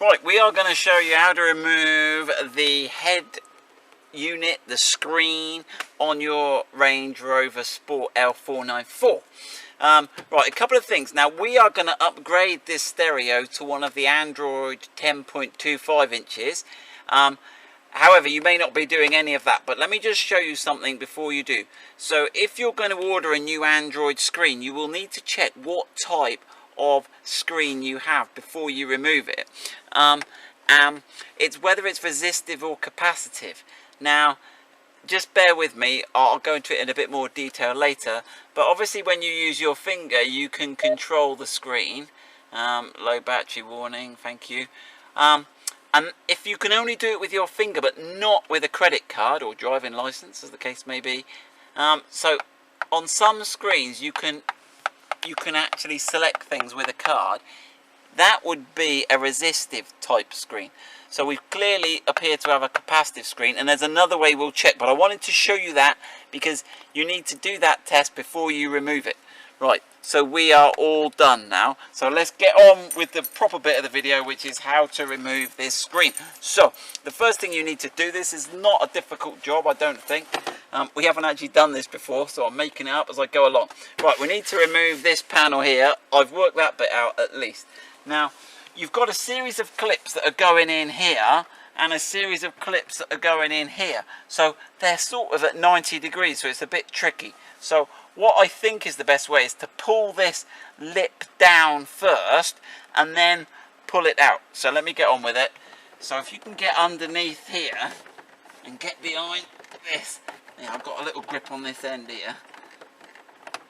Right, we are going to show you how to remove the head unit, the screen on your Range Rover Sport L494. Right, a couple of things. Now we are going to upgrade this stereo to one of the Android 10.25 inches. However, you may not be doing any of that, but let me just show you something before you do. So if you're going to order a new Android screen, you will need to check what type of screen you have before you remove it. It's whether it's resistive or capacitive. Now just bear with me, I'll go into it in a bit more detail later, but obviously when you use your finger you can control the screen. Low battery warning, thank you. And if you can only do it with your finger but not with a credit card or driving license, as the case may be, so on some screens you can actually select things with a card. That would be a resistive type screen. So we clearly appear to have a capacitive screen, and there's another way we'll check, but I wanted to show you that because you need to do that test before you remove it. Right, so we are all done now. So let's get on with the proper bit of the video, which is how to remove this screen. So the first thing you need to do, this is not a difficult job, I don't think. We haven't actually done this before, so I'm making it up as I go along. Right, we need to remove this panel here. I've worked that bit out at least. Now, you've got a series of clips that are going in here and a series of clips that are going in here. So they're sort of at 90 degrees, so it's a bit tricky. So what I think is the best way is to pull this lip down first and then pull it out. So let me get on with it. So if you can get underneath here and get behind this. Yeah, I've got a little grip on this end here.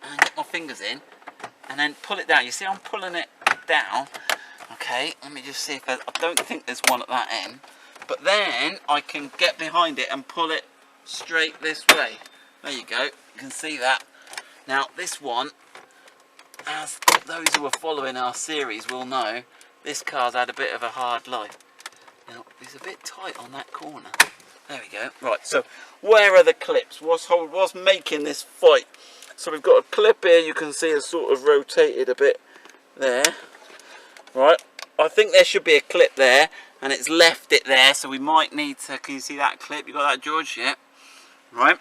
And get my fingers in and then pull it down. You see I'm pulling it down. Okay, let me just see if I don't think there's one at that end. But then I can get behind it and pull it straight this way. There you go, you can see that. Now this one, as those who are following our series will know, this car's had a bit of a hard life. Now it's a bit tight on that corner. There we go. Right, so where are the clips? What's making this fight? So we've got a clip here, you can see it's sort of rotated a bit there. Right, I think there should be a clip there, and it's left it there, so we might need to, can you see that clip? You got that, George? Yeah. Right.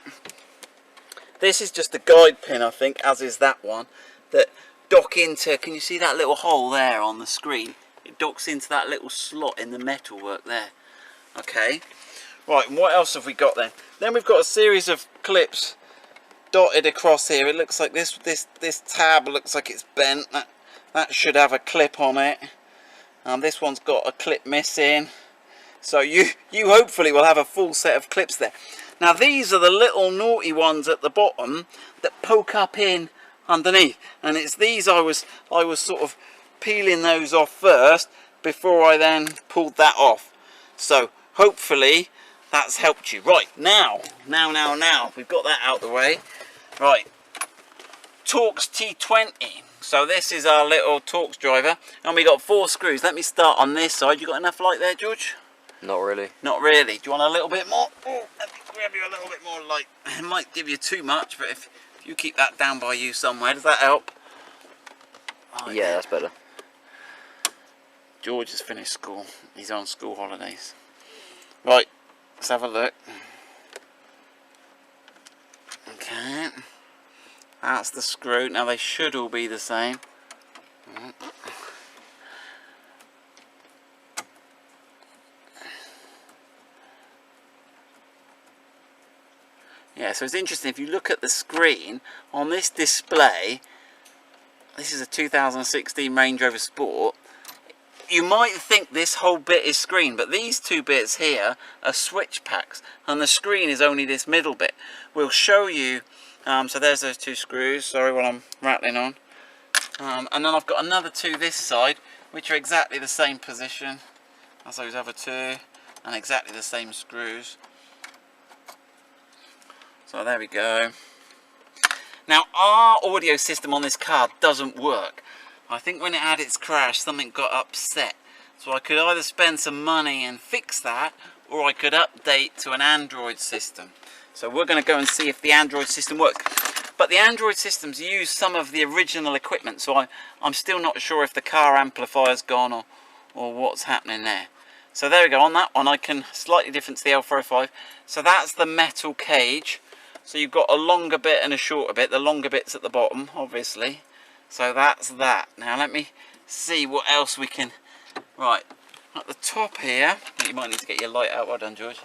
This is just a guide pin, I think, as is that one, that dock into, can you see that little hole there on the screen? It docks into that little slot in the metalwork there. Okay. Right, and what else have we got then? Then we've got a series of clips dotted across here. It looks like this tab looks like it's bent. That should have a clip on it. This one's got a clip missing. So you hopefully will have a full set of clips there. Now these are the little naughty ones at the bottom that poke up in underneath. And it's these I was sort of peeling those off first before I then pulled that off. So hopefully that's helped you. Right, now we've got that out the way. Right, Torx T20. So this is our little Torx driver, and we got 4 screws. Let me start on this side. You got enough light there, George? Not really. Not really. Do you want a little bit more? Oh, let me grab you a little bit more light. It might give you too much, but if you keep that down by you somewhere, does that help? Oh, yeah, that's better. George has finished school. He's on school holidays. Right, let's have a look. Okay. That's the screw. Now they should all be the same. Yeah, so it's interesting, if you look at the screen on this display, this is a 2016 Range Rover Sport, you might think this whole bit is screen, but these 2 bits here are switch packs, and the screen is only this middle bit. We'll show you. So there's those 2 screws, sorry what I'm rattling on. And then I've got another 2 this side, which are exactly the same position as those other 2, and exactly the same screws. So there we go. Now our audio system on this car doesn't work. I think when it had its crash, something got upset. So I could either spend some money and fix that, or I could update to an Android system. So we're going to go and see if the Android system works. But the Android systems use some of the original equipment, so I'm still not sure if the car amplifier's gone or what's happening there. So there we go. On that one I can, slightly different to the L405. So that's the metal cage. So you've got a longer bit and a shorter bit. The longer bit's at the bottom, obviously. So that's that. Now let me see what else we can. Right, at the top here, you might need to get your light out. Well done, George.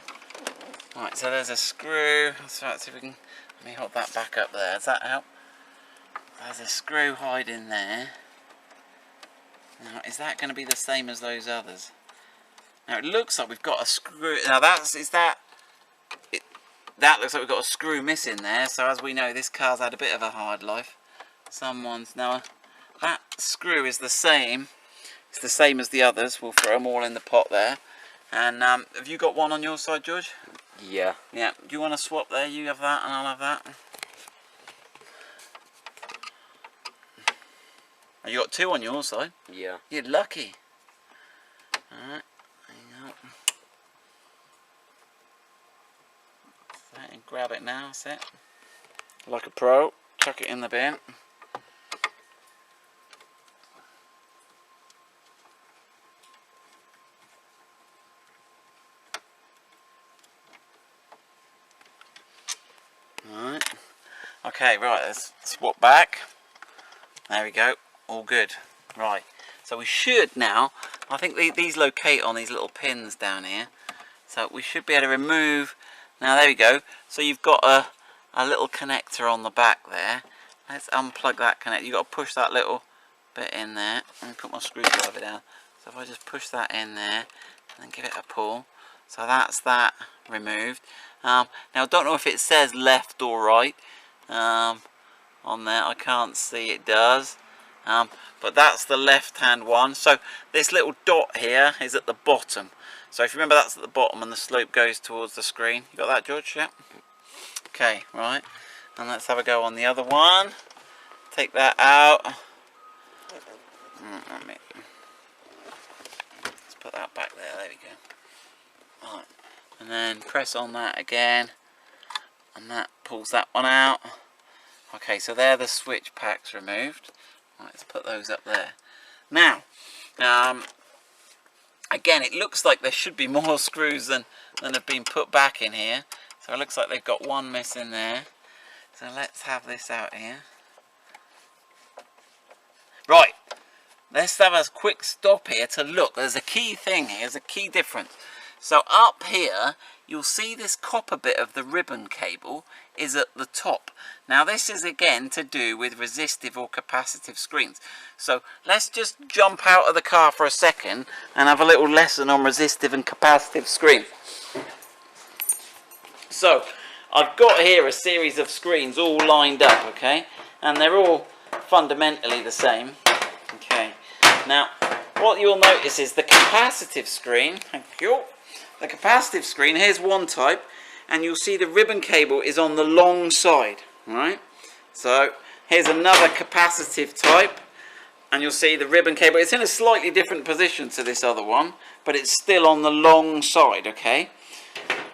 Right, so there's a screw. Let's try to see if we can. Let me hold that back up there. Does that help? There's a screw hiding there. Now, is that going to be the same as those others? Now it looks like we've got a screw. Now that looks like we've got a screw missing there. So as we know, this car's had a bit of a hard life. Now that screw is the same. It's the same as the others. We'll throw them all in the pot there. And have you got one on your side, George? Yeah. Yeah. Do you want to swap there? You have that and I'll have that. Oh, you got two on your side? Yeah. You're lucky. Alright. And grab it now, that's it. Like a pro, chuck it in the bin. Alright. Okay, right, let's swap back. There we go, all good. Right, so we should now, I think these locate on these little pins down here. So we should be able to remove. Now there we go. So you've got a little connector on the back there. Let's unplug that connector. You've got to push that little bit in there. Let me put my screwdriver down. So if I just push that in there and then give it a pull. So that's that removed. Now I don't know if it says left or right on there. I can't see it does. But that's the left hand one. So this little dot here is at the bottom. So if you remember, that's at the bottom and the slope goes towards the screen. You got that, George? Yeah. Okay, right. And let's have a go on the other one. Take that out. Let's put that back there. There we go. Right. And then press on that again. And that pulls that one out. Okay, so there the switch packs removed. Right, let's put those up there. Now, again, it looks like there should be more screws than have been put back in here. So it looks like they've got one missing there. So let's have this out here. Right, let's have a quick stop here to look. There's a key thing here, there's a key difference. So up here, you'll see this copper bit of the ribbon cable is at the top. Now this is again to do with resistive or capacitive screens. So let's just jump out of the car for a second and have a little lesson on resistive and capacitive screens. So I've got here a series of screens all lined up, okay? And they're all fundamentally the same. Okay. Now what you'll notice is the capacitive screen, thank you. The capacitive screen, here's one type, and you'll see the ribbon cable is on the long side, right? So here's another capacitive type, and you'll see the ribbon cable, it's in a slightly different position to this other one, but it's still on the long side, okay?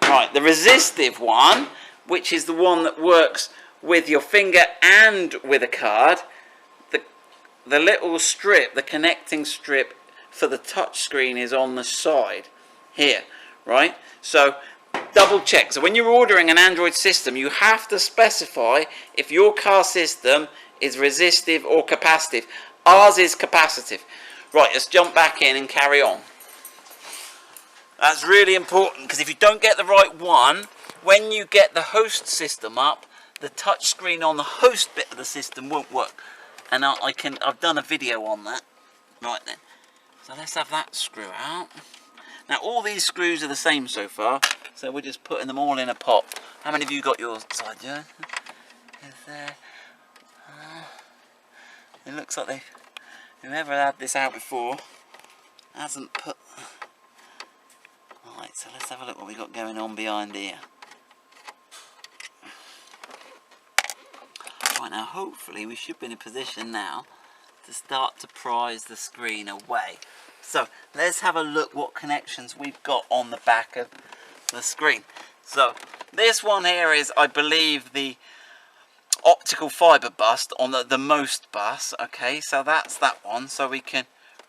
Right, the resistive one, which is the one that works with your finger and with a card, the little strip, the connecting strip for the touch screen is on the side here. Right, so double check. So when you're ordering an Android system, you have to specify if your car system is resistive or capacitive. Ours is capacitive. Right, let's jump back in and carry on. That's really important, because if you don't get the right one, when you get the host system up, the touch screen on the host bit of the system won't work. And I've done a video on that. Right then, so let's have that screw out. Now all these screws are the same so far, so we're just putting them all in a pot. How many of you got yours side, Joe? Is there? It looks like whoever had this out before hasn't put. Right, so let's have a look what we got going on behind here. Right, now hopefully we should be in a position now to start to prise the screen away. So let's have a look what connections we've got on the back of the screen. So this one here is, I believe, the optical fiber bus on the most bus. Okay, so that's that one. So we can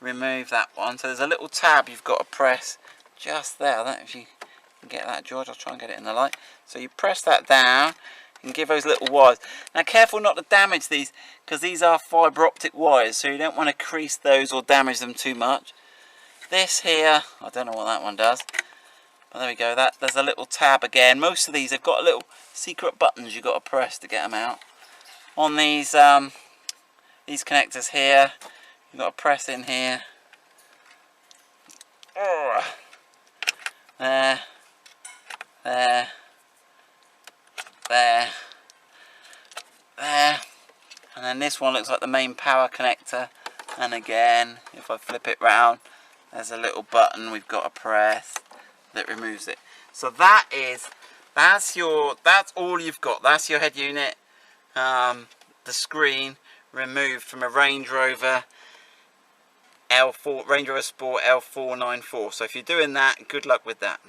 remove that one. So there's a little tab you've got to press just there. I don't know if you can get that, George. I'll try and get it in the light. So you press that down and give those little wires. Now careful not to damage these, because these are fibre optic wires, so you don't want to crease those or damage them too much. This here, I don't know what that one does, but there we go. There's a little tab again. Most of these have got little secret buttons you've got to press to get them out. On these connectors here, you've got to press in here. There, there, there, there, and then this one looks like the main power connector. And again, if I flip it round, there's a little button we've got to press that removes it. So that's all you've got. That's your head unit, the screen removed from a Range Rover Sport L494. So if you're doing that, good luck with that.